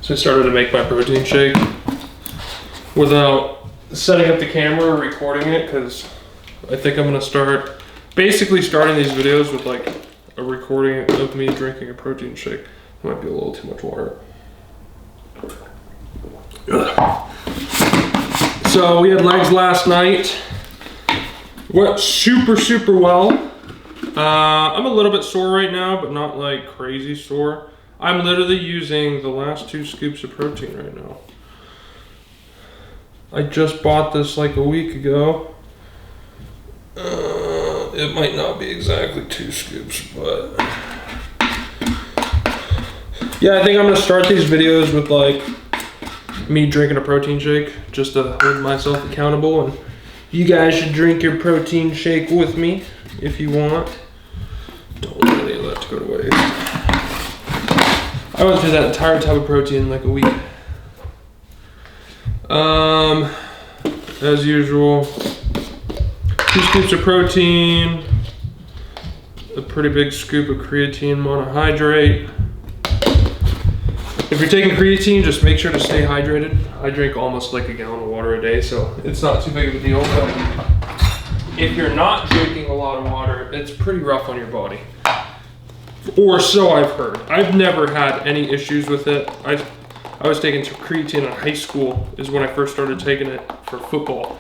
So I started to make my protein shake without setting up the camera or recording it, because I think I'm gonna start basically starting these videos with like a recording of me drinking a protein shake. Might be a little too much water. Ugh. So we had legs last night. Went super well. I'm a little bit sore right now, but not like crazy sore. I'm literally using the last 2 scoops of protein right now. I just bought this like a week ago. It might not be exactly 2 scoops, but yeah, I think I'm gonna start these videos with like me drinking a protein shake just to hold myself accountable, and you guys should drink your protein shake with me if you want. Don't want any of that to go to waste. I went through that entire tub of protein in like a week. As usual, 2 scoops of protein, a pretty big scoop of creatine monohydrate. If you're taking creatine, just make sure to stay hydrated. I drink almost like a gallon of water a day, so it's not too big of a deal. But if you're not drinking a lot of water, it's pretty rough on your body. Or so I've heard. I've never had any issues with it. I was taking creatine in high school is when I first started taking it for football.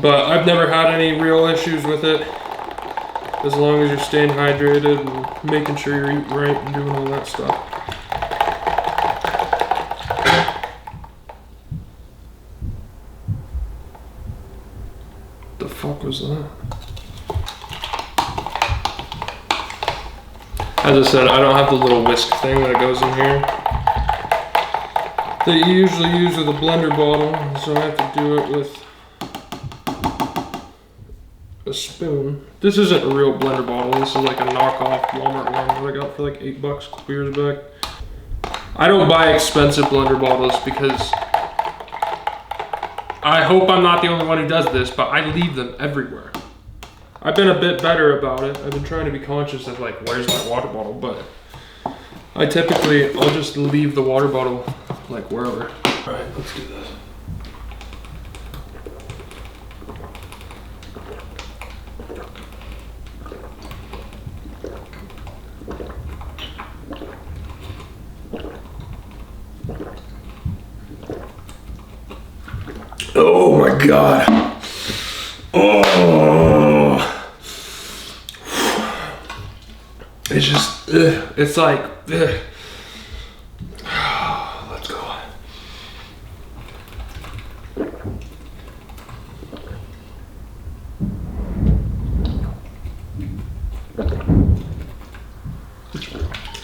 But I've never had any real issues with it. As long as you're staying hydrated and making sure you're eating right and doing all that stuff. The fuck was that? As I said, I don't have the little whisk thing that goes in here that you usually use with a blender bottle, so I have to do it with a spoon. This isn't a real blender bottle. This is like a knockoff Walmart one that I got for like $8 a couple years back. I don't buy expensive blender bottles because I hope I'm not the only one who does this, but I leave them everywhere. I've been a bit better about it. I've been trying to be conscious of like, where's my water bottle? But I'll just leave the water bottle like wherever. All right, let's do this. Oh my God. Oh. It's just, it's like, let's go.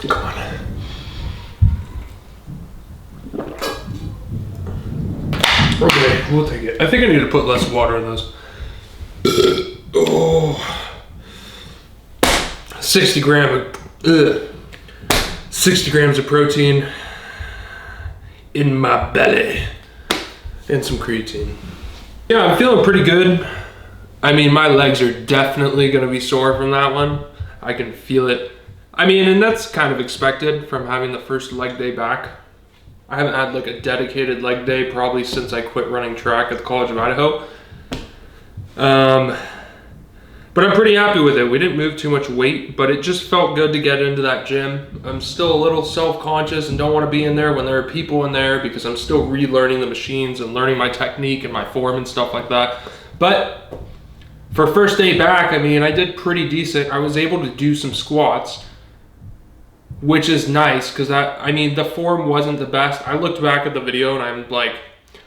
Come on. Okay, we'll take it. I think I need to put less water in this. Oh. 60 grams of protein in my belly and some creatine. Yeah, I'm feeling pretty good. I mean, my legs are definitely gonna be sore from that one. I can feel it. I mean, and that's kind of expected from having the first leg day back. I haven't had like a dedicated leg day probably since I quit running track at the College of Idaho. But I'm pretty happy with it. We didn't move too much weight, but it just felt good to get into that gym. I'm still a little self-conscious and don't want to be in there when there are people in there because I'm still relearning the machines and learning my technique and my form and stuff like that. But for first day back, I mean, I did pretty decent. I was able to do some squats, which is nice because I mean, the form wasn't the best. I looked back at the video and I'm like,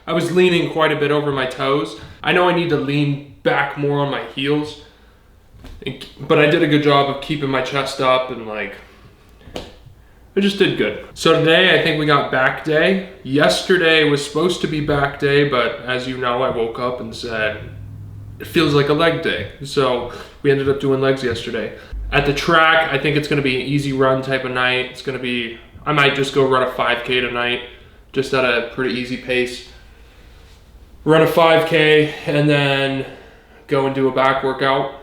I was leaning quite a bit over my toes. I know I need to lean back more on my heels, but I did a good job of keeping my chest up and like, I just did good. So today I think we got back day. Yesterday was supposed to be back day, but as you know, I woke up and said, it feels like a leg day. So we ended up doing legs yesterday. At the track, I think it's gonna be an easy run type of night. It's gonna be, I might just go run a 5K tonight, just at a pretty easy pace. Run a 5K and then go and do a back workout.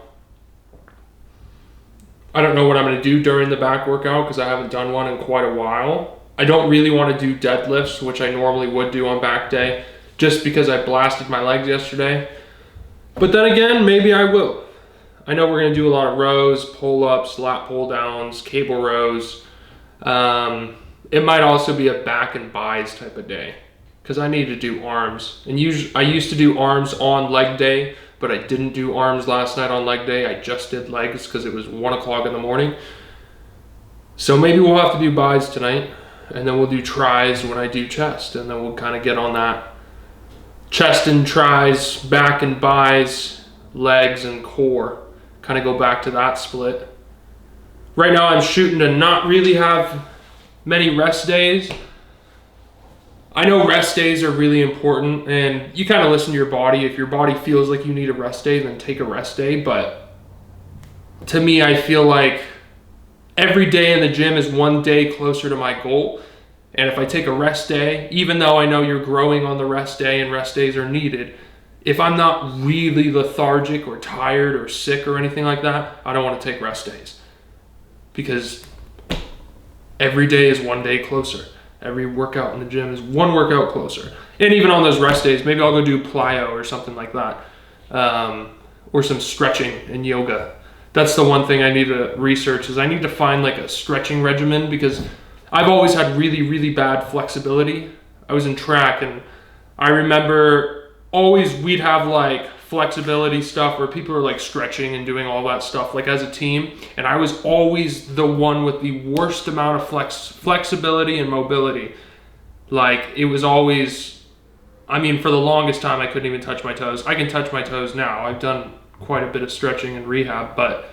I don't know what I'm gonna do during the back workout because I haven't done one in quite a while. I don't really want to do deadlifts, which I normally would do on back day, just because I blasted my legs yesterday. But then again, maybe I will. I know we're going to do a lot of rows, pull-ups, lat pull-downs, cable rows. It might also be a back and bis type of day, because I need to do arms. And I used to do arms on leg day, but I didn't do arms last night on leg day. I just did legs because it was 1 o'clock in the morning. So maybe we'll have to do bis tonight, and then we'll do tris when I do chest, and then we'll kind of get on that chest and tris, back and bis, legs and core. Kind of go back to that split. Right now I'm shooting to not really have many rest days. I know rest days are really important, and you kind of listen to your body. If your body feels like you need a rest day, then take a rest day. But to me, I feel like every day in the gym is one day closer to my goal. And if I take a rest day, even though I know you're growing on the rest day and rest days are needed, if I'm not really lethargic or tired or sick or anything like that, I don't want to take rest days. Because every day is one day closer. Every workout in the gym is one workout closer. And even on those rest days, maybe I'll go do plyo or something like that. Or some stretching and yoga. That's the one thing I need to research, is I need to find like a stretching regimen, because I've always had really, really bad flexibility. I was in track, and I remember always we'd have like flexibility stuff where people are like stretching and doing all that stuff like as a team, and I was always the one with the worst amount of flexibility and mobility. Like it was always, I mean, for the longest time I couldn't even touch my toes. I can touch my toes now. I've done quite a bit of stretching and rehab, but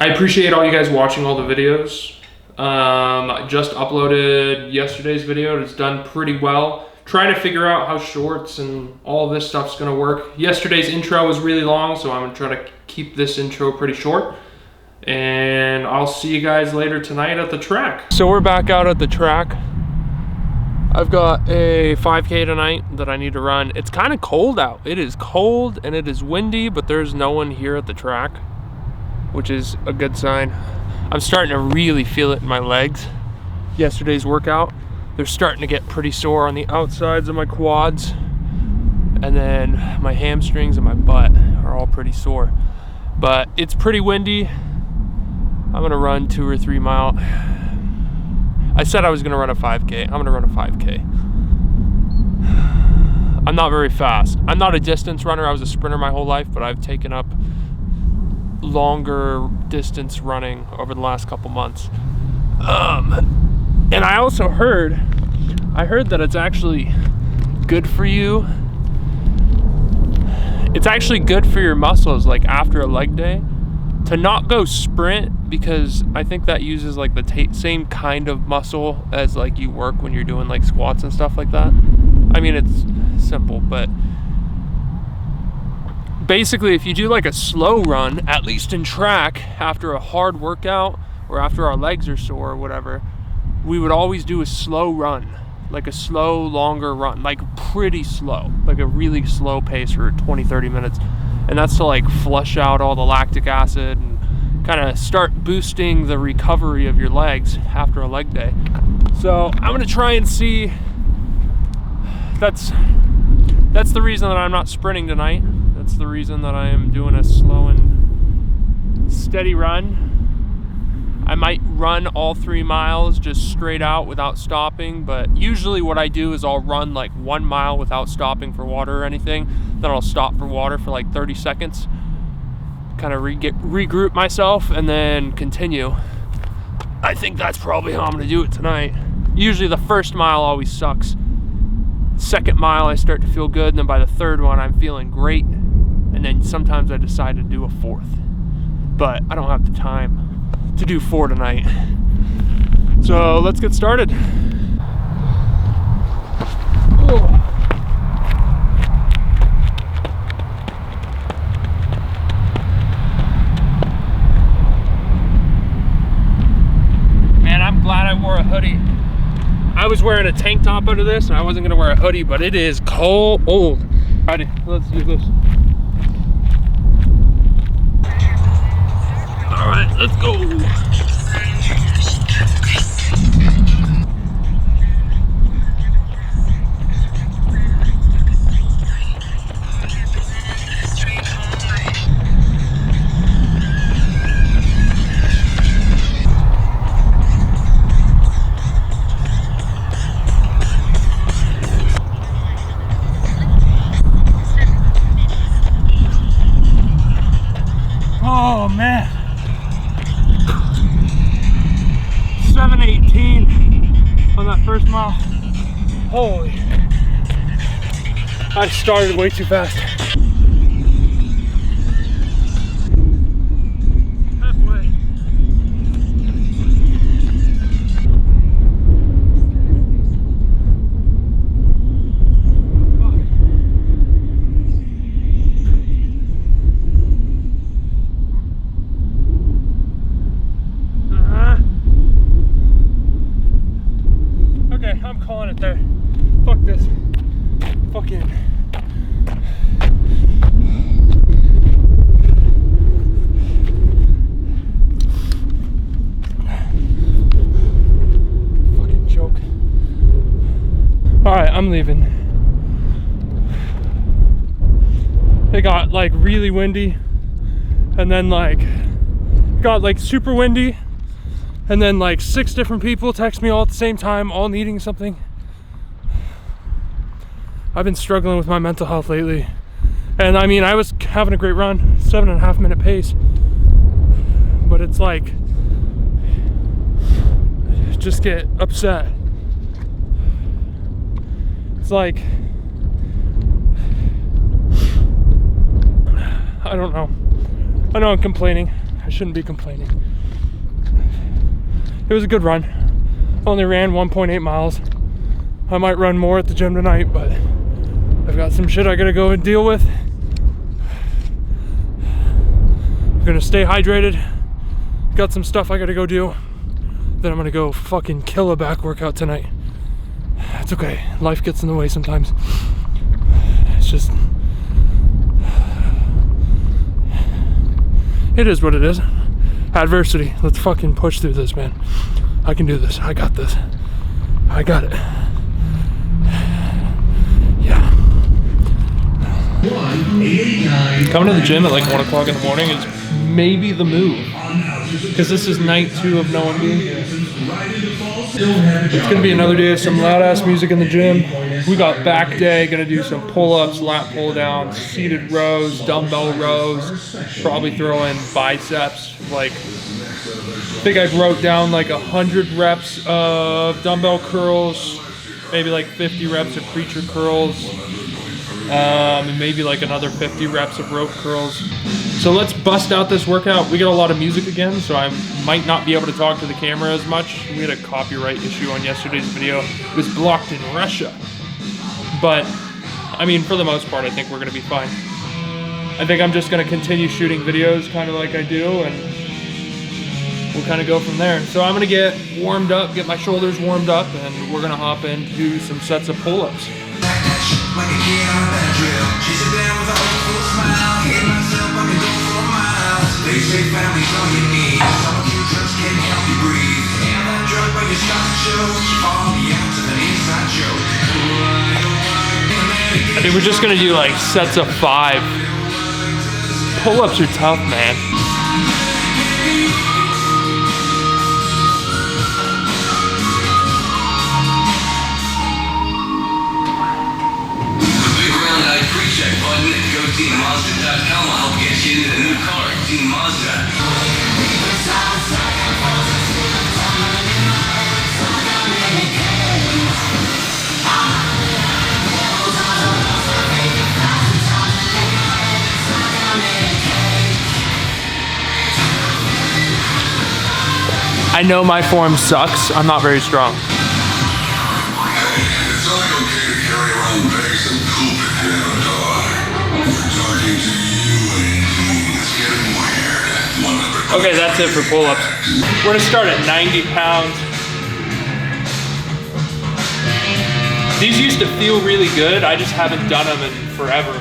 I appreciate all you guys watching all the videos. I just uploaded yesterday's video. It's done pretty well. Trying to figure out how shorts and all this stuff's gonna work. Yesterday's intro was really long, so I'm gonna try to keep this intro pretty short. And I'll see you guys later tonight at the track. So we're back out at the track. I've got a 5K tonight that I need to run. It's kind of cold out. It is cold and it is windy, but there's no one here at the track, which is a good sign. I'm starting to really feel it in my legs. Yesterday's workout, they're starting to get pretty sore on the outsides of my quads, and then my hamstrings and my butt are all pretty sore. But it's pretty windy. I'm gonna run 2 or 3 mile. I said I was gonna run a 5K. I'm gonna run a 5K. I'm not very fast. I'm not a distance runner. I was a sprinter my whole life, but I've taken up longer distance running over the last couple months. And I also heard that it's actually good for you. It's actually good for your muscles, like after a leg day, to not go sprint, because I think that uses like the same kind of muscle as like you work when you're doing like squats and stuff like that. I mean, it's simple, but basically if you do like a slow run, at least in track, after a hard workout or after our legs are sore or whatever, we would always do a slow run, like a slow, longer run, like pretty slow, like a really slow pace for 20-30 minutes. And that's to like flush out all the lactic acid and kind of start boosting the recovery of your legs after a leg day. So I'm gonna try and see. That's the reason that I'm not sprinting tonight. That's the reason that I am doing a slow and steady run. I might run all 3 miles just straight out without stopping, but usually what I do is I'll run like 1 mile without stopping for water or anything. Then I'll stop for water for like 30 seconds, kind of regroup myself, and then continue. I think that's probably how I'm gonna do it tonight. Usually the first mile always sucks. Second mile I start to feel good, and then by the third one I'm feeling great, and then sometimes I decide to do a fourth. But I don't have the time to do 4 tonight. So let's get started. Man, I'm glad I wore a hoodie. I was wearing a tank top under this, and I wasn't gonna wear a hoodie, but it is cold. Alrighty, let's do this. All right, let's go. Holy. I started way too fast. Halfway. Okay, I'm calling it there. Fuck this. Fucking. Fucking joke. Alright, I'm leaving. It got like really windy, and then like got like super windy, and then like 6 different people text me all at the same time, all needing something. I've been struggling with my mental health lately. And I mean, I was having a great run, 7.5 minute pace. But it's like, just get upset. It's like, I don't know. I know I'm complaining. I shouldn't be complaining. It was a good run. Only ran 1.8 miles. I might run more at the gym tonight, but I've got some shit I gotta go and deal with. I'm gonna stay hydrated. Got some stuff I gotta go do. Then I'm gonna go fucking kill a back workout tonight. It's okay. Life gets in the way sometimes. It's just, it is what it is. Adversity. Let's fucking push through this, man. I can do this. I got this. I got it. Yeah. Coming to the gym at like 1 o'clock in the morning is maybe the move. Because this is night 2 of no one being here. It's gonna be another day of some loud ass music in the gym. We got back day, gonna do some pull-ups, lat pull downs, seated rows, dumbbell rows, probably throw in biceps. Like, I think I wrote down like 100 reps of dumbbell curls, maybe like 50 reps of preacher curls, and maybe like another 50 reps of rope curls. So let's bust out this workout. We got a lot of music again, so I might not be able to talk to the camera as much. We had a copyright issue on yesterday's video. It was blocked in Russia. But, I mean, for the most part, I think we're gonna be fine. I think I'm just gonna continue shooting videos kind of like I do, and we'll kind of go from there. So I'm gonna get warmed up, get my shoulders warmed up, and we're gonna hop into some sets of pull-ups. Like a kid on a bad drill. She sit down with a hopeful smile. Hit myself, I can go for a mile. They say family's all you need. Some of you drugs can help you breathe. And that drug when you start to show. Keep all the outs of an inside joke. I think we're just gonna do like sets of 5. Pull-ups are tough, man. TeamMazda.com will help get you into the new car. Team Mazda. I know my form sucks. I'm not very strong. It's only okay to carry around bags of poop if you have a dog. Talking to you and it's getting weird. Okay, that's it for pull-ups. We're gonna start at 90 pounds. These used to feel really good. I just haven't done them in forever.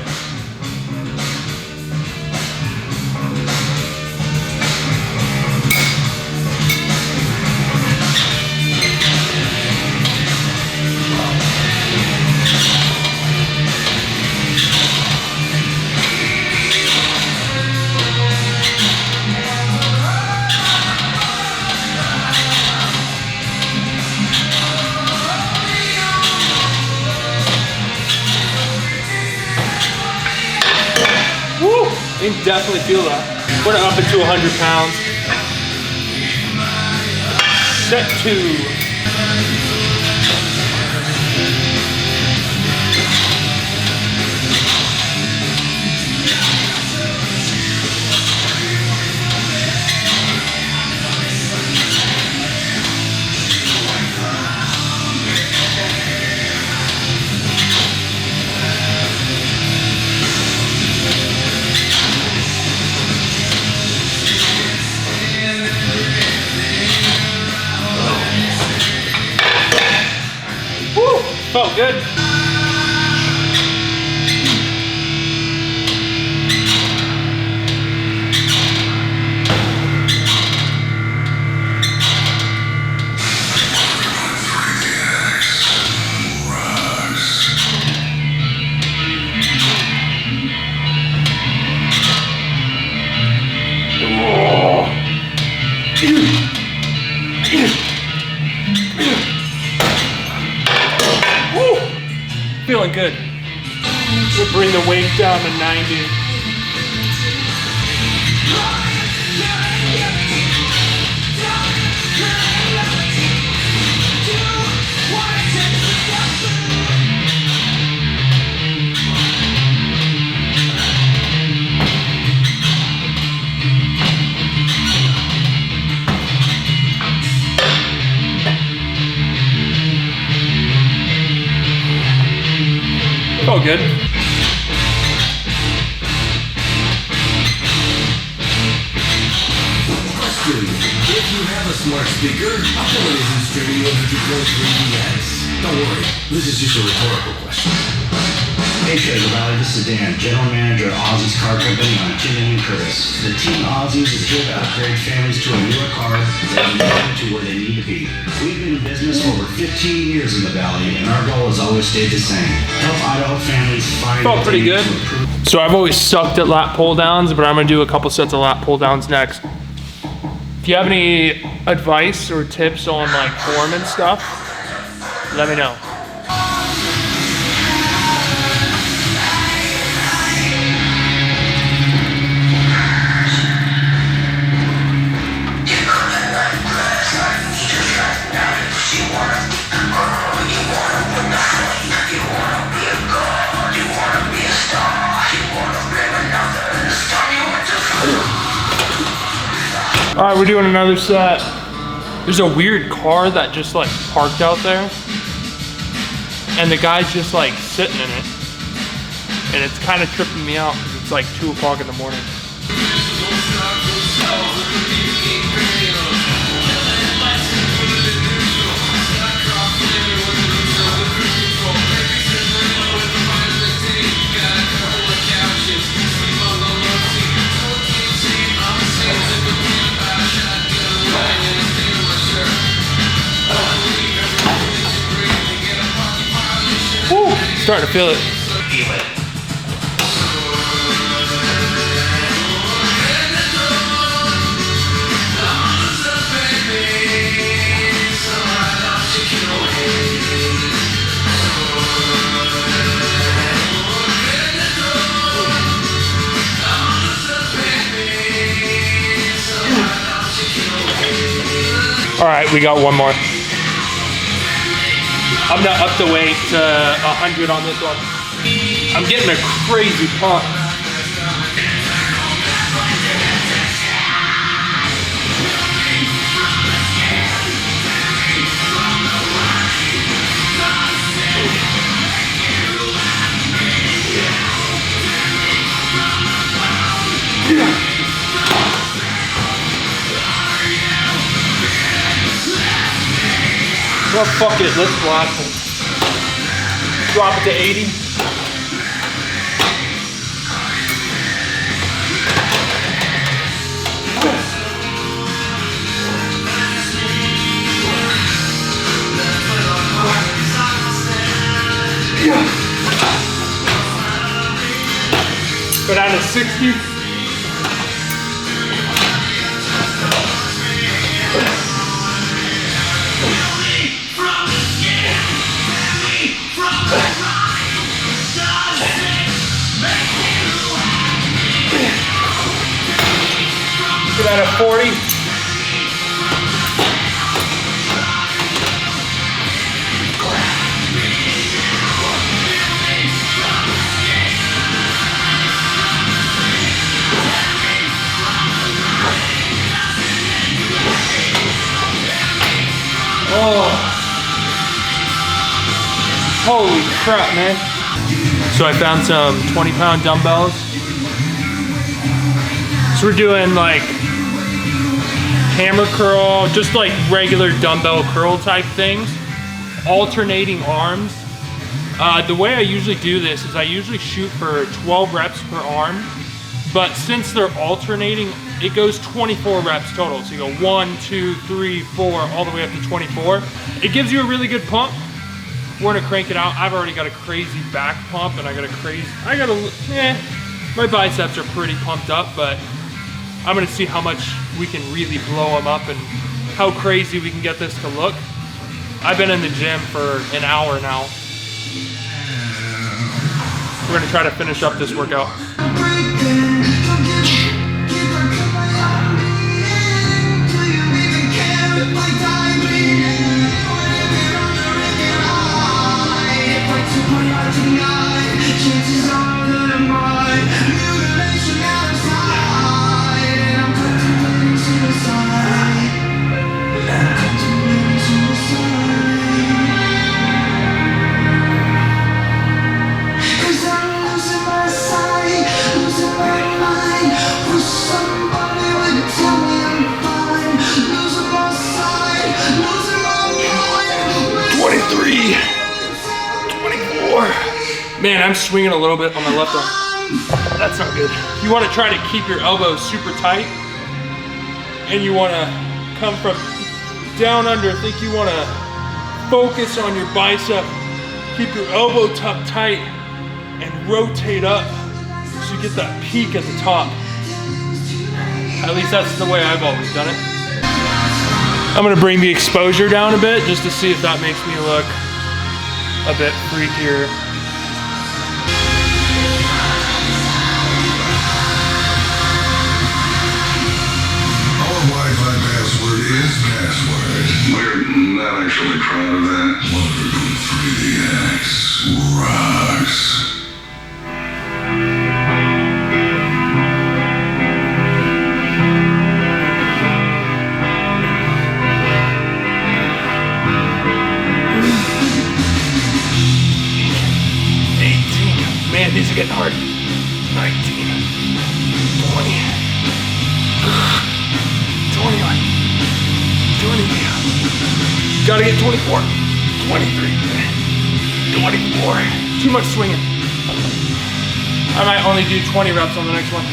You can definitely feel that. We're gonna up it to 100 pounds. Set 2. Felt good. Feeling good. We'll bring the weight down to 90. Felt good. If you have a smart speaker, Apple isn't streaming over 2.3 dx. Don't worry, this is just a rhetorical question. Hey Treasure Valley, this is Dan, General Manager at Ozzy's Car Company on Kim and Curtis. The Team Ozzy's is here to upgrade families to a newer car that can get them to where they need to be. We've been in business for over 15 years in the Valley, and our goal has always stayed the same. Help Idaho families find Felt pretty good. to improve. So I've always sucked at lat pull downs, but I'm gonna do a couple sets of lat pull downs next. If you have any advice or tips on like form and stuff, let me know. All right, we're doing another set. There's a weird car that just like parked out there, and the guy's just like sitting in it, and it's kind of tripping me out because it's like 2 o'clock in the morning. Woo, starting to feel it. All right, we got one more. I'm gonna up the weight to 100 on this one. I'm getting a crazy pump. Well, fuck it, let's blast it. Drop it to 80. Go down to 60. Get out of 40. Oh. Holy crap, man. So I found some 20-pound dumbbells. So we're doing like hammer curl, just like regular dumbbell curl type things, alternating arms, The way I usually do this is I usually shoot for 12 reps per arm, but since they're alternating, it goes 24 reps total. So you go 1, 2, 3, 4, all the way up to 24. It gives you a really good pump. We're gonna crank it out. I've already got a crazy back pump and my biceps are pretty pumped up, but I'm gonna see how much we can really blow them up and how crazy we can get this to look. I've been in the gym for an hour now. We're gonna try to finish up this workout. Man, I'm swinging a little bit on my left arm. That's not good. You want to try to keep your elbows super tight, and you want to come from down under. I think you want to focus on your bicep. Keep your elbow tucked tight and rotate up so you get that peak at the top. At least that's the way I've always done it. I'm going to bring the exposure down a bit just to see if that makes me look a bit freakier. Wi-Fi password is password. We're not actually proud of that. 103DX rocks. Man, these are getting hard. 19, 20. 21, 22, gotta get 24, 23, 24, too much swinging. I might only do 20 reps on the next one.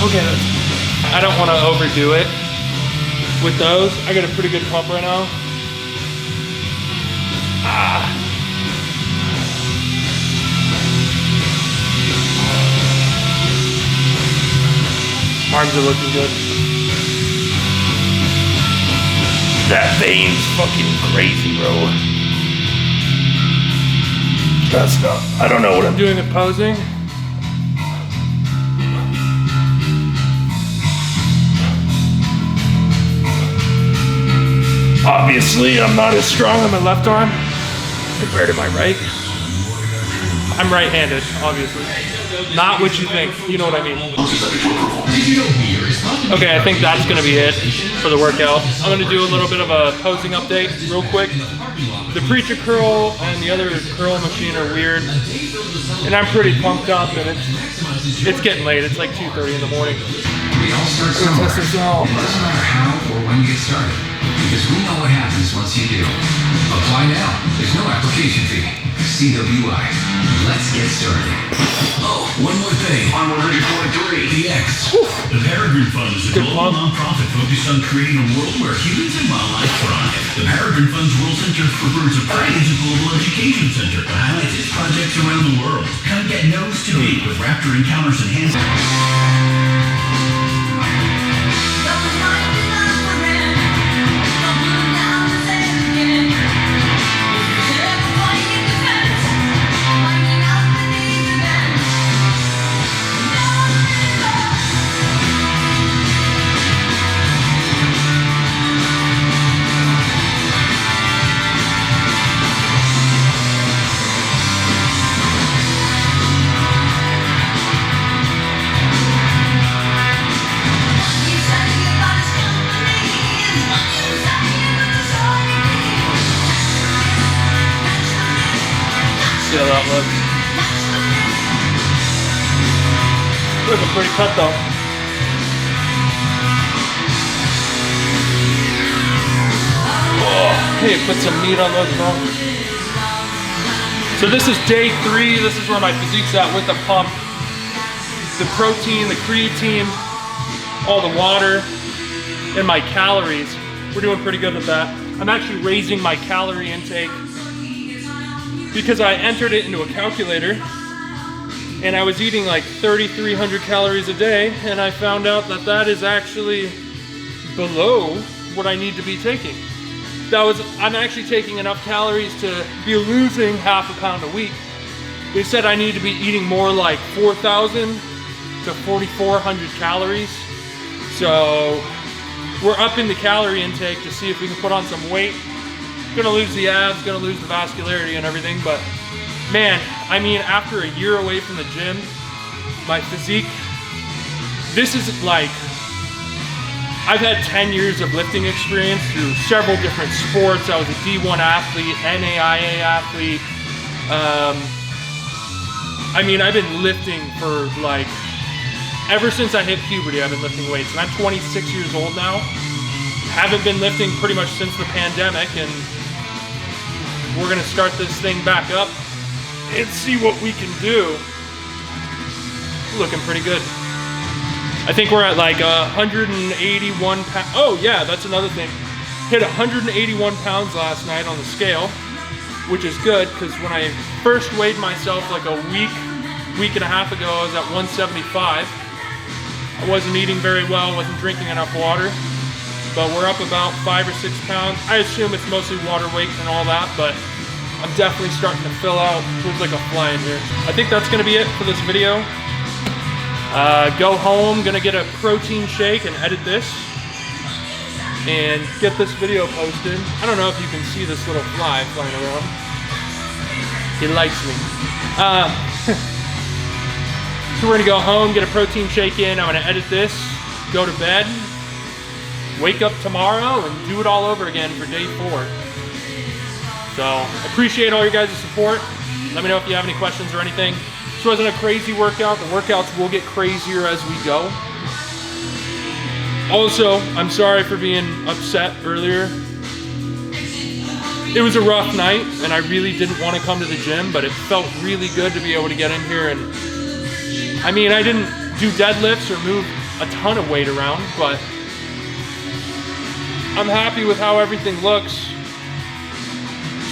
Okay, I don't want to overdo it with those. I got a pretty good pump right now. Arms are looking good. That vein's fucking crazy, bro. That's not, I don't know what I'm doing with posing. Obviously, I'm not as strong on my left arm compared to my right. I'm right-handed, obviously. Not what you think, you know what I mean. Okay, I think that's gonna be it for the workout. I'm gonna do a little bit of a posing update real quick. The preacher curl and the other curl machine are weird, and I'm pretty pumped up, and it's getting late. It's like 2:30 in the morning. We all start somewhere. It doesn't matter how or when you get started, because we know what happens once you do. Apply now. There's no application fee. CWI. Let's get started. Oh, one more thing. On 143. The X. The Peregrine Fund is a global nonprofit focused on creating a world where humans and wildlife thrive. The Peregrine Fund's World Center for Birds of Prey is a global education center that highlights its projects around the world. Come get nose to meet with raptor encounters and hands. see how that looks. Looking pretty cut though. Oh, hey, put some meat on those, bro. So this is day 3. This is where my physique's at with the pump. The protein, the creatine, all the water, and my calories. We're doing pretty good with that. I'm actually raising my calorie intake because I entered it into a calculator and I was eating like 3,300 calories a day, and I found out that that is actually below what I need to be taking. I'm actually taking enough calories to be losing half a pound a week. They said I need to be eating more like 4,000 to 4,400 calories. So we're upping the calorie intake to see if we can put on some weight. Gonna lose the abs, gonna lose the vascularity and everything, but man, I mean, after a year away from the gym, my physique, this is like, I've had 10 years of lifting experience through several different sports. I was a D1 athlete, NAIA athlete. I mean, I've been lifting for like, ever since I hit puberty, I've been lifting weights. And I'm 26 years old now. Haven't been lifting pretty much since the pandemic, and we're gonna start this thing back up and see what we can do. Looking pretty good. I think we're at like 181 pounds. Oh yeah, that's another thing. Hit 181 pounds last night on the scale, which is good because when I first weighed myself like a week and a half ago, I was at 175. I wasn't eating very well, wasn't drinking enough water, but we're up about 5 or 6 pounds. I assume it's mostly water weight and all that, but I'm definitely starting to fill out. There's like a fly in here. I think that's gonna be it for this video. Go home, gonna get a protein shake and edit this and get this video posted. I don't know if you can see this little fly flying around. He likes me. So we're gonna go home, get a protein shake in. I'm gonna edit this, go to bed, wake up tomorrow and do it all over again for day 4. So I appreciate all your guys' support. Let me know if you have any questions or anything. This wasn't a crazy workout. The workouts will get crazier as we go. Also, I'm sorry for being upset earlier. It was a rough night and I really didn't want to come to the gym, but it felt really good to be able to get in here. And I mean, I didn't do deadlifts or move a ton of weight around, but I'm happy with how everything looks.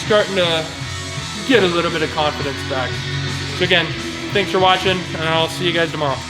Starting to get a little bit of confidence back. So again, thanks for watching, and I'll see you guys tomorrow.